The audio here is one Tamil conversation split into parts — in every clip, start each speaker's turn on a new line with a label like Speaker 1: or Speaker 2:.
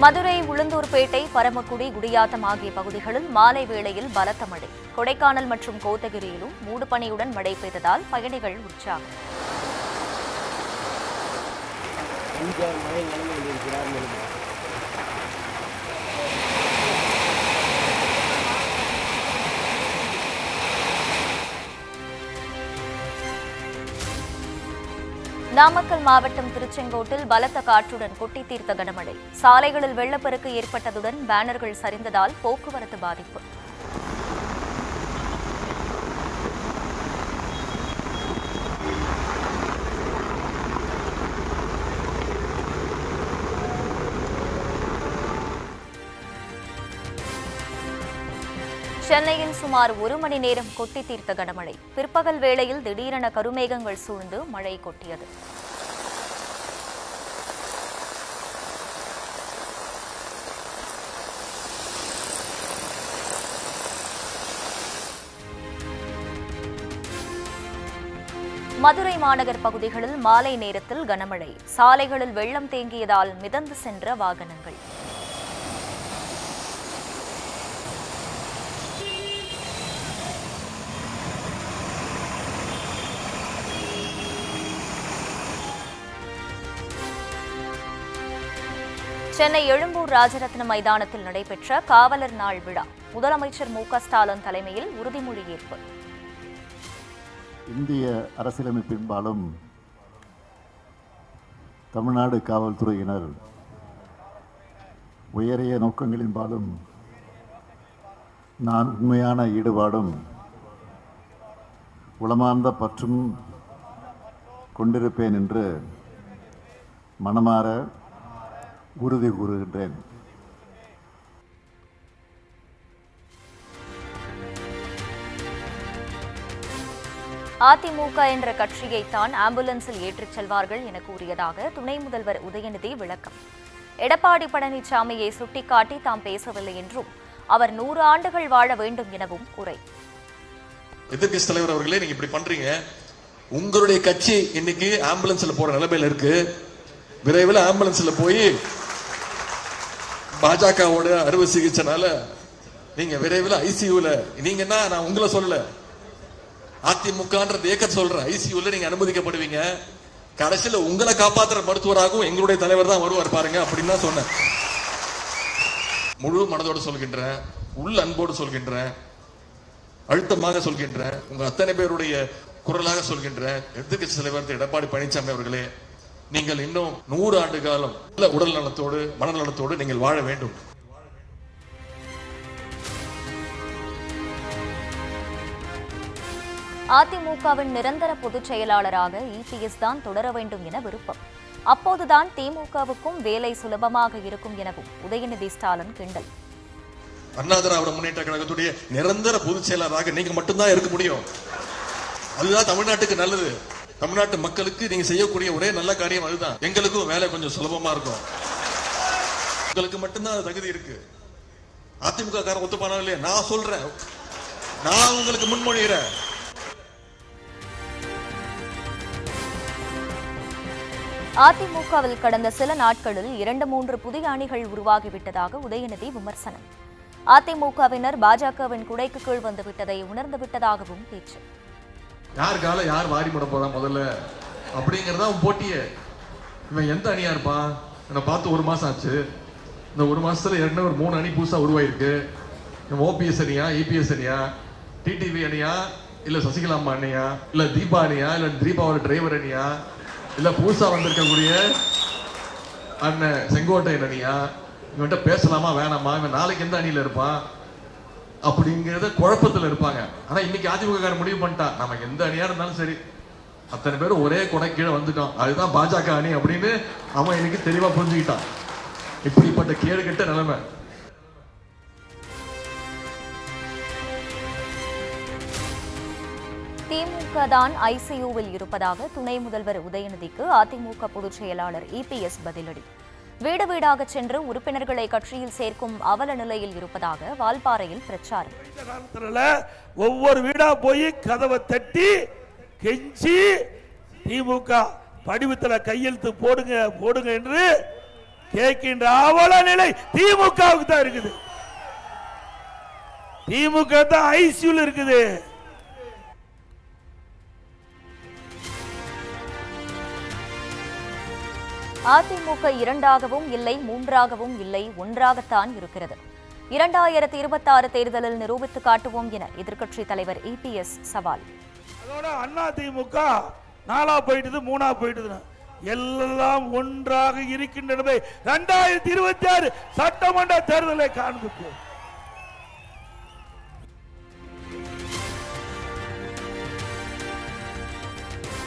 Speaker 1: மதுரை உளுந்தூர்பேட்டை பரமக்குடி குடியாத்தம் ஆகிய பகுதிகளில் மாலை வேளையில் பலத்த மழை. கொடைக்கானல் மற்றும் கோத்தகிரியிலும் மூடுபனியுடன் மழை பெய்ததால் பயணிகள் உற்சாகம். நாமக்கல் மாவட்டம் திருச்செங்கோட்டில் பலத்த காற்றுடன் கொட்டி தீர்த்த கனமழை. சாலைகளில் வெள்ளப்பெருக்கு ஏற்பட்டதுடன் பேனர்கள் சரிந்ததால் போக்குவரத்து பாதிப்பு. சென்னையில் சுமார் 1 மணி நேரம் கொட்டி தீர்த்த கனமழை. பிற்பகல் வேளையில் திடீரென கருமேகங்கள் சூழ்ந்து மழை கொட்டியது. மதுரை மாநகர் பகுதிகளில் மாலை நேரத்தில் கனமழை. சாலைகளில் வெள்ளம் தேங்கியதால் மிதந்து சென்ற வாகனங்கள். சென்னை எழும்பூர் ராஜரத்னம் மைதானத்தில் நடைபெற்ற காவலர் நாள் விழா. முதலமைச்சர் மு.க. ஸ்டாலின் தலைமையில் உறுதிமொழி ஏற்பு.
Speaker 2: இந்திய அரசியலமைப்பின்பாலும் தமிழ்நாடு காவல்துறையினர் உயரிய நோக்கங்களின்பாலும் நான் உண்மையான ஈடுபாடும் உளமார்ந்த பற்றும் கொண்டிருப்பேன் என்று மனமாற உறுதி கூறுகின்றேன்.
Speaker 1: அதிமுக என்ற கட்சியைத்தான் ஆம்புலன்ஸில் ஏற்றிச் செல்வார்கள் என கூறியதாக துணை முதல்வர் உதயநிதி விளக்கம். எடப்பாடி பழனிசாமியை சுட்டிக்காட்டி தாம் பேசவில்லை என்றும் அவர் 100 ஆண்டுகள் வாழ வேண்டும் எனவும் உரை.
Speaker 3: எதிர்க்கட்சி தலைவர் அவர்களே, நீங்க இப்படி பண்றீங்க. உங்களுடைய கட்சி இன்னைக்கு ஆம்புலன்ஸ்ல போற நிலைமையில இருக்கு. விரைவில் ஆம்புலன்ஸ்ல போய் பாஜகவோட அறுவை சிகிச்சைனால நீங்க விரைவில் ஐசியூல நீங்கன்னா, நான் உங்களை சொல்லல, அதிமுகன்ற இயக்கத்தை சொல்றேன், ஐசியூல நீங்க அனுமதிக்கப்படுவீங்க. கடைசியில உங்களை காப்பாற்றுற மருத்துவராகவும் எங்களுடைய தலைவர் தான் வருவார் பாருங்க அப்படின்னு தான் சொன்னேன். முழு மனதோடு சொல்கின்றேன், உள்ள அன்போடு சொல்கின்றேன், அழுத்தமாக சொல்கின்றேன், உங்க அத்தனை பேருடைய குரலாக சொல்கின்றேன். எதிர்க்கட்சி தலைவர் எடப்பாடி பழனிசாமி அவர்களே, நீங்கள் இன்னும் 100 ஆண்டு காலம் உடல் நலத்தோடு மனநலத்தோடு நீங்கள் வாழ வேண்டும்.
Speaker 1: அதிமுகவின் நிரந்தர பொதுச் செயலாளராக இபிஎஸ் தான் தொடர வேண்டும் என விருப்பம். அப்போதுதான் திமுகவுக்கும் வேலை சுலபமாக இருக்கும் எனவும் உதயநிதி ஸ்டாலின் கிண்டல்.
Speaker 3: அண்ணா திராவிட முன்னேற்ற கழகத்துடைய நிரந்தர பொதுச் செயலாளராக நீங்க மட்டும்தான் இருக்க முடியும். அதுதான் தமிழ்நாட்டுக்கு நல்லது. தமிழ்நாட்டு மக்களுக்கு நீங்க செய்யக்கூடிய ஒரே நல்ல காரியம் அதுதான். எங்களுக்கும் வேலை கொஞ்சம் சுலபமா இருக்கும். உங்களுக்கு மட்டும்தான் அது தகுதி இருக்கு. அதிமுக காரன் ஒத்துப்பானா இல்லையா? நான் சொல்றேன், நான் உங்களுக்கு முன்மொழிகிறேன்.
Speaker 1: அதிமுகவில் கடந்த சில நாட்களில் 2-3 புதிய அணிகள் உருவாகிவிட்டதாக உதயநிதி விமர்சனம். அதிமுகவினர் பாஜகவின் குடைக்கு கீழ் வந்துவிட்டதை உணர்ந்து விட்டதாகவும் பேச்சு.
Speaker 3: யார் கால யார் வாரி முட போறா முதல்ல அப்படிங்கறதா போட்டியே. இவன் எந்த அணியா இருப்பான்? என்னை பார்த்து 1 மாசம் ஆச்சு. இந்த 1 மாசத்துல ஏற்கனவே ஒரு 3 அணி புதுசா உருவாயிருக்கு. ஓபிஎஸ் அணியா, இபிஎஸ் அணியா, டிடிவி அணியா, இல்ல சசிகலா அம்மா அணியா, இல்ல தீபா அணியா, இல்ல தீபாவோட டிரைவர் அணியா, இல்ல புதுசா வந்திருக்கக்கூடிய அண்ணன் செங்கோட்டையன் அணியா? இவன்கிட்ட பேசலாமா வேணாமா? இவன் நாளைக்கு எந்த அணியில இருப்பான் அப்படிங்கறத குழப்பத்துல இருப்பாங்க. ஆனா இன்னைக்கு அதிமுக முடிவு பண்ணிட்டான், நம்ம எந்த அணியா இருந்தாலும் சரி, அத்தனை பேரும் ஒரே கொடை கீழே வந்துட்டோம், அதுதான் பாஜக அணி அப்படின்னு அவன் இன்னைக்கு தெளிவா புரிஞ்சுக்கிட்டான். இப்படிப்பட்ட கேடு கெட்ட நிலைமை.
Speaker 1: திமுக தான் ஐசியூவில் இருப்பதாக துணை முதல்வர் உதயநிதிக்கு அதிமுக பொதுச் செயலாளர் இபிஎஸ் பதிலடி. வீடு வீடாக சென்று உறுப்பினர்களை கட்சியில் சேர்க்கும் அவல நிலையில் இருப்பதாக வால்பாறையில் பிரச்சாரம்.
Speaker 4: ஒவ்வொரு வீடா போய் கதவை தட்டி கெஞ்சி திமுக படிவத்தில் கையெழுத்து போடுங்க போடுங்க என்று கேட்கின்ற அவல நிலை திமுகவுக்கு தான் இருக்குது. திமுக தான் ஐசியூல இருக்குது.
Speaker 1: அதிமுக இரண்டாகவும் இல்லை, மூன்றாகவும் இல்லை, ஒன்றாகத்தான் இருக்கிறது. 2026 தேர்தலில் நிரூபித்து காட்டுவோம் என எதிர்க்கட்சித் தலைவர் இபிஎஸ் சவால்.
Speaker 4: அதோட அதிமுக 4 போயிட்டது, 3 போயிட்டது, எல்லாம் ஒன்றாக இருக்கின்றன. 2026 சட்டமன்ற தேர்தலை காண்பிப்போம்.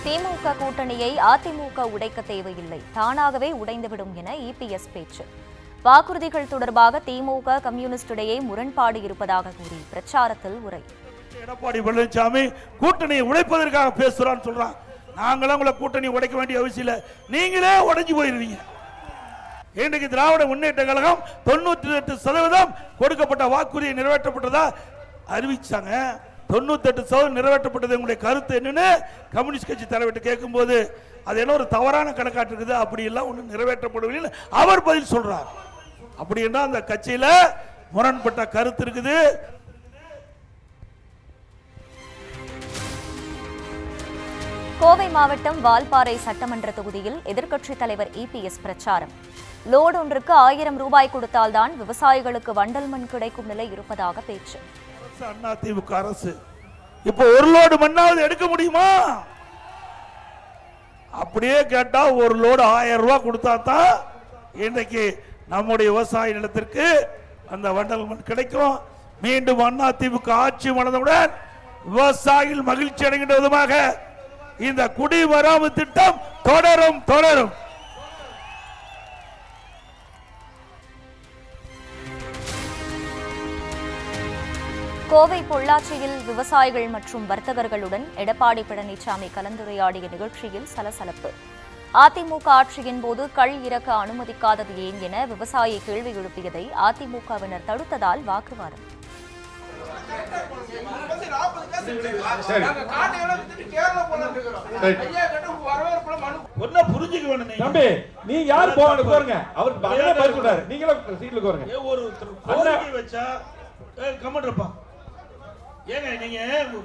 Speaker 1: திமுக கூட்டணியை அதிமுக உடைக்க தேவையில்லை, தானாகவே உடைந்துவிடும் என இபிஎஸ் பேச்சு. வாக்குறுதிகள் தொடர்பாக திமுக கம்யூனிஸ்ட் இடையே முரண்பாடு இருப்பதாக கூறி பிரச்சாரத்தில் உரை.
Speaker 4: எடப்பாடி பழனிசாமி கூட்டணியை உடைப்பதற்காக பேசுறான்னு சொல்றான். நாங்களும் உங்களை கூட்டணி உடைக்க வேண்டிய அவசியம் இல்லை, நீங்களே உடைஞ்சு போயிருவீங்க. இன்றைக்கு திராவிட முன்னேற்ற கழகம் 98% கொடுக்கப்பட்ட வாக்குறுதியை நிறைவேற்றப்பட்டதா அறிவிச்சாங்க. 98% நிறைவேற்றப்பட்டது. உங்களுடைய கருத்து என்னன்னு கம்யூனிஸ்ட் கட்சி தலைவர்கிட்ட கேட்கும்போது அது என்ன ஒரு தவறான கணக்காட்டு இருக்குது, அப்படி எல்லாம் ஒன்றும் நிறைவேற்றப்படவில்லை அவர் பதில் சொல்றார். அப்படி என்றால் அந்த கட்சியில முரண்பட்ட கருத்து இருக்குது.
Speaker 1: கோவை மாவட்டம் வால்பாறை சட்டமன்ற தொகுதியில் எதிர்க்கட்சித் தலைவர் இபிஎஸ் பிரச்சாரம். லோடு ஒன்றுக்கு 1000 ரூபாய் கொடுத்தால்தான் விவசாயிகளுக்கு வண்டல் மண் கிடைக்கும் நிலை இருப்பதாக பேச்சு.
Speaker 4: அதிமுக அரசு இப்போ ஒரு லோடு மண்ணாவது எடுக்க முடியுமா? அப்படியே கேட்டா ஒரு லோடு 1000 ரூபாய் கொடுத்தா தான் இன்னைக்கு நம்முடைய விவசாய நிலத்திற்கு அந்த வண்டல் மண் கிடைக்கும். மீண்டும் அதிமுக ஆட்சி மலர்ந்தவுடன் விவசாயிகள் மகிழ்ச்சி அடைகின்ற விதமாக இந்த குடிமராமத்து திட்டம் தொடரும்.
Speaker 1: கோவை பொள்ளாச்சியில் விவசாயிகள் மற்றும் வர்த்தகர்களுடன் எடப்பாடி பழனிசாமி கலந்துரையாடிய நிகழ்ச்சியில் சலசலப்பு. அதிமுக ஆட்சியின் போது கள் இறக்க அனுமதிக்காதது ஏன் என விவசாயி கேள்வி எழுப்பியதை அதிமுகவினர் தடுத்ததால் வாக்குவாதம்.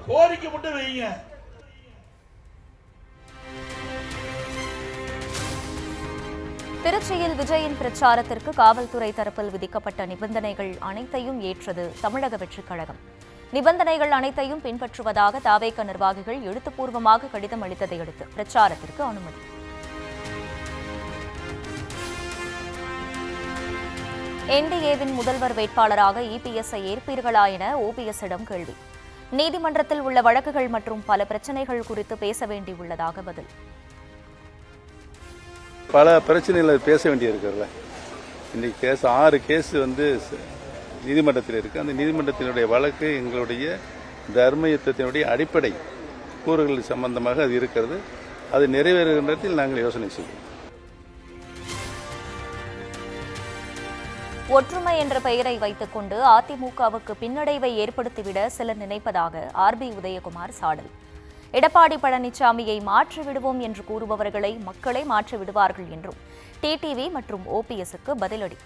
Speaker 4: கோரிக்கை மட்டும் வைங்க.
Speaker 1: திருச்சியில் விஜயின் பிரச்சாரத்திற்கு காவல்துறை தரப்பில் விதிக்கப்பட்ட நிபந்தனைகள் அனைத்தையும் ஏற்றது தமிழக வெற்றிக் கழகம். நிபந்தனைகள் அனைத்தையும் பின்பற்றுவதாக தாவேக நிர்வாகிகள் எழுத்துப்பூர்வமாக கடிதம் அளித்ததை அடுத்து பிரச்சாரத்திற்கு அனுமதி. என்டிஏவின் முதல்வர் வேட்பாளராக இபிஎஸ்ஐ ஏற்பீர்களா என ஓபிஎஸ்ஸிடம் கேள்வி. நீதிமன்றத்தில் உள்ள வழக்குகள் மற்றும் பல பிரச்சனைகள் குறித்து பேச வேண்டியுள்ளதாக பதில்.
Speaker 5: பல பிரச்சனைகள் பேச வேண்டியிருக்குல்ல. இன்றைக்கி 6 கேஸ் நீதிமன்றத்தில் இருக்குது. அந்த நீதிமன்றத்தினுடைய வழக்கு எங்களுடைய தர்மயுத்தத்தினுடைய அடிப்படை கூறுகள் சம்பந்தமாக அது இருக்கிறது. அது நிறைவேறுகின்றதில் நாங்கள் யோசனை செய்வோம்.
Speaker 1: ஒற்றுமை என்ற பெயரை வைத்துக் கொண்டு அதிமுகவுக்கு பின்னடைவை ஏற்படுத்திவிட சிலர் நினைப்பதாக ஆர்பி உதயகுமார் சாடல். எடப்பாடி பழனிசாமியை மாற்றி விடுவோம் என்று கூறுபவர்களை மக்களே மாற்றி விடுவார்கள் என்றும் டிடிவி மற்றும் ஓபிஎஸ்க்கு பதிலடி.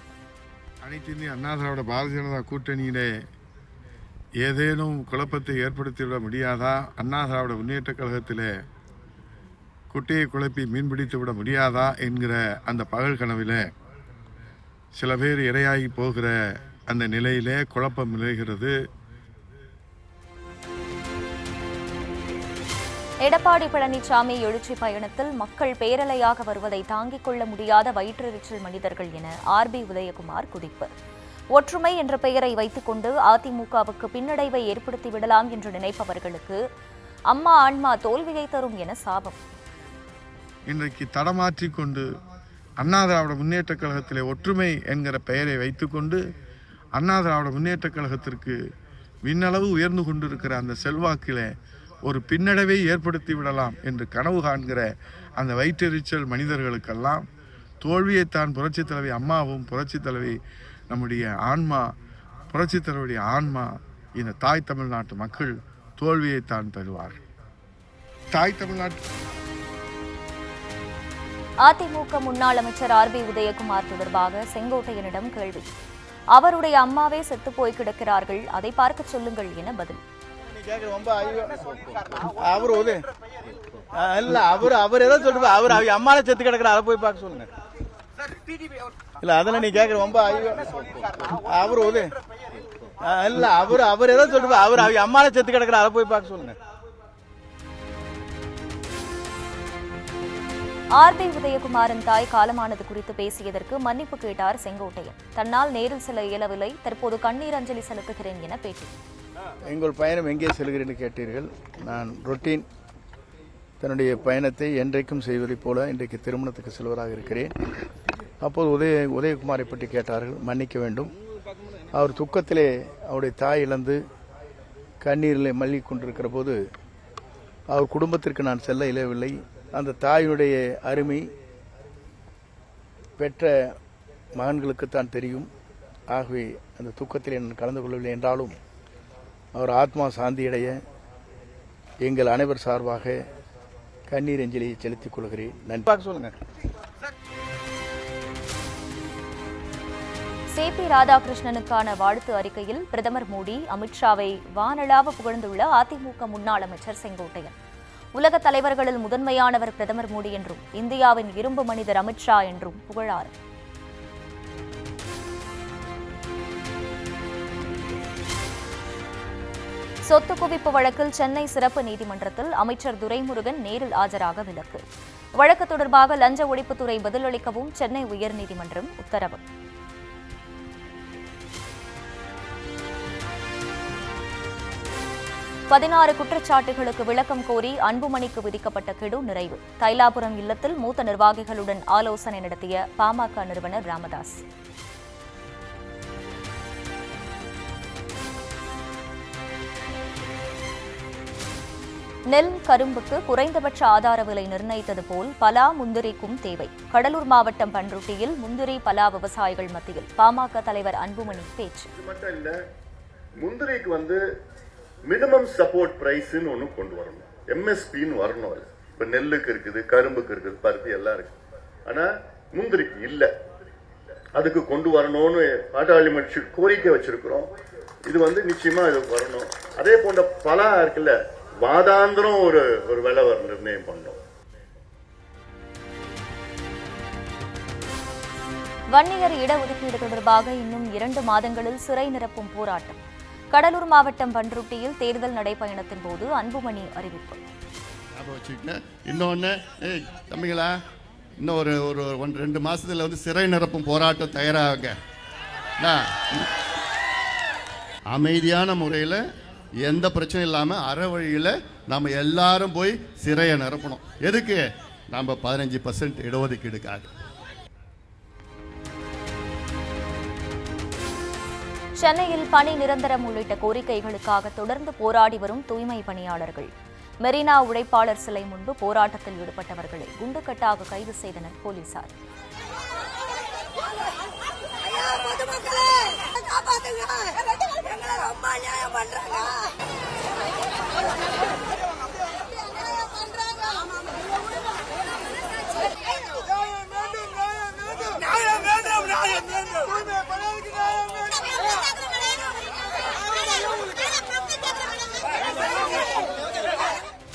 Speaker 6: அனைத்து இந்திய அண்ணா திராவிட பாரதிய ஜனதா கூட்டணியிலே ஏதேனும் குழப்பத்தை ஏற்படுத்திவிட முடியாதா? அண்ணா திராவிட முன்னேற்ற கழகத்திலே குட்டையை குழப்பி மீன்பிடித்து விட முடியாதா என்கிற அந்த பகல் கனவிலே சில பேர் இரையாகி போகிற அந்த நிலையிலே குழப்பம் நிலைகிறது.
Speaker 1: எடப்பாடி பழனிசாமி எழுச்சி பயணத்தில் மக்கள் பேரலையாக வருவதை தாங்கிக் கொள்ள முடியாத வயிற்றெரிச்சல் மனிதர்கள் என ஆர்பி உதயகுமார் குதிப்பு. ஒற்றுமை என்ற பெயரை வைத்துக் கொண்டு அதிமுகவுக்கு பின்னடைவை ஏற்படுத்தி விடலாம் என்று நினைப்பவர்களுக்கு அம்மா ஆன்மா தோல்வியை தரும் என சாபம்.
Speaker 6: இன்றைக்கு தடமாற்றிக் கொண்டு அண்ணா திராவிட முன்னேற்ற கழகத்திலே ஒற்றுமை என்கிற பெயரை வைத்துக்கொண்டு அண்ணா திராவிட முன்னேற்ற கழகத்திற்கு விண்ணளவு உயர்ந்து கொண்டிருக்கிற அந்த செல்வாக்கிலே ஒரு பின்னடைவை ஏற்படுத்தி விடலாம் என்று கனவு காண்கிற அந்த வயிற்றெரிச்சல் மனிதர்களுக்கெல்லாம் தோல்வியைத்தான் புரட்சித் தலைவி அம்மாவும் புரட்சித் தலைவி நம்முடைய ஆன்மா புரட்சித் தலைவருடைய ஆன்மா இந்த தாய் தமிழ்நாட்டு மக்கள் தோல்வியைத்தான் பெறுவார்கள். தாய் தமிழ்நாட்டு
Speaker 1: அதிமுக முன்னாள் அமைச்சர் ஆர்பி உதயகுமார் தொடர்பாக செங்கோட்டையனிடம் கேள்வி. அவருடைய அம்மாவே செத்துப்போய் கிடக்கிறார்கள், அதை பார்க்க சொல்லுங்கள் என பதில்.
Speaker 7: அவர் ஏதோ சொல்லுங்க, அவர் அம்மாவே செத்து கிடக்கிறார், அதை போய் பார்க்க சொல்லுங்க. இல்ல அதெல்லாம் நீ கேக்குற ரொம்ப அவர் ஏதோ சொல்லுங்க, அவர் அம்மாவே செத்து கிடக்கிறார், அதை போய் பார்க்க சொல்லுங்க.
Speaker 1: ஆர்பி உதயகுமாரின் தாய் காலமானது குறித்து பேசியதற்கு மன்னிப்பு கேட்டார் செங்கோட்டையன். தன்னால் நேரில் செல்ல இயலவில்லை, தற்போது கண்ணீர் அஞ்சலி செலுத்துகிறேன் என பேட்டி.
Speaker 7: எங்கள் பயணம் எங்கே செல்கிறேன் என்று கேட்டீர்கள். நான் ரொட்டீன் தன்னுடைய பயணத்தை என்றைக்கும் செய்வதைப் போல இன்றைக்கு திருமணத்துக்கு செல்வதாக இருக்கிறேன். அப்போது உதயகுமாரை பற்றி கேட்டார்கள். மன்னிக்க வேண்டும், அவர் துக்கத்திலே அவருடைய தாய் இழந்து கண்ணீரில் மல்கி கொண்டிருக்கிற போது அவர் குடும்பத்திற்கு நான் செல்ல இயலவில்லை. அந்த தாயினுடைய அருமை பெற்ற மகன்களுக்குத்தான் தெரியும். ஆகவே அந்த துக்கத்தில் நான் கலந்து கொள்ளவில்லை என்றாலும் அவர் ஆத்மா சாந்தியடைய எங்கள் அனைவர் சார்பாக கண்ணீர் அஞ்சலியை செலுத்திக் கொள்கிறேன். நன்றி. சொல்லுங்க.
Speaker 1: சிபி ராதாகிருஷ்ணனுக்கான வாழ்த்து அறிக்கையில் பிரதமர் மோடி அமித்ஷாவை வானளாவ புகழ்ந்துள்ள அதிமுக முன்னாள் அமைச்சர் செங்கோட்டையன். உலக தலைவர்களில் முதன்மையானவர் பிரதமர் மோடி என்றும் இந்தியாவின் இரும்பு மனிதர் அமித்ஷா என்றும் புகழார். சொத்து குவிப்பு வழக்கில் சென்னை சிறப்பு நீதிமன்றத்தில் அமைச்சர் துரைமுருகன் நேரில் ஆஜராக விலக்கு. வழக்கு தொடர்பாக லஞ்ச ஒழிப்புத்துறை பதிலளிக்கவும் சென்னை உயர்நீதிமன்றம் உத்தரவு. பதினாறு குற்றச்சாட்டுகளுக்கு விளக்கம் கோரி அன்புமணிக்கு விதிக்கப்பட்ட கெடு நிறைவு. தைலாபுரம் இல்லத்தில் மூத்த நிர்வாகிகளுடன் ஆலோசனை நடத்திய பாமக நிறுவனர் ராமதாஸ். நெல், கரும்புக்கு குறைந்தபட்ச ஆதார விலை நிர்ணயித்தது போல் பலா, முந்திரிக்கும் தேவை. கடலூர் மாவட்டம் பண்ருட்டியில் முந்திரி, பலா விவசாயிகள் மத்தியில் பாமக தலைவர் அன்புமணி பேச்சு.
Speaker 8: முந்திரிக்கு மினிமம் சப்போர்ட் பிரைஸ்ன்னு ஒன்று கொண்டு வரணும். எம்எஸ்பின்னு வரணும். அது இப்போ நெல்லுக்கு இருக்குது, கரும்புக்கு இருக்குது, பருத்தி எல்லாம் இருக்கு. ஆனால் முந்திரிக்கு இல்லை. அதுக்கு கொண்டு வரணும்னு பாட்டாளி மட்சி கோரிக்கை வச்சிருக்கிறோம். இது நிச்சயமா இது வரணும். அதே போன்ற பலா இருக்குல்ல, வாதாந்திரம் ஒரு விலை நிர்ணயம் பண்ணணும்.
Speaker 1: வன்னியர் இடஒதுக்கீடு தொடர்பாக இன்னும் 2 மாதங்களில் சிறை நிரப்பும் போராட்டம். கடலூர் மாவட்டம் பண்ருட்டியில் தேர்தல் நடைபயணத்தின் போது அன்புமணி அறிவிப்பு.
Speaker 9: இன்னொன்னு தம்பிங்களா, இன்னும் ஒரு 1-2 மாசத்துல சிறை நிரப்பும் போராட்டம் தயாராக அமைதியான முறையில் எந்த பிரச்சனையும் இல்லாமல் அற வழியில் நம்ம எல்லாரும் போய் சிறையை நிரப்பணும். எதுக்கு? நம்ம 15% இடஒதுக்கீடுக்காக.
Speaker 1: சென்னையில் பணி நிரந்தரம் உள்ளிட்ட கோரிக்கைகளுக்காக தொடர்ந்து போராடி வரும் தூய்மை பணியாளர்கள். மெரினா உழைப்பாளர் சிலை முன்பு போராட்டத்தில் ஈடுபட்டவர்களை குண்டுக்கட்டாக கைது செய்தனர் போலீசார்.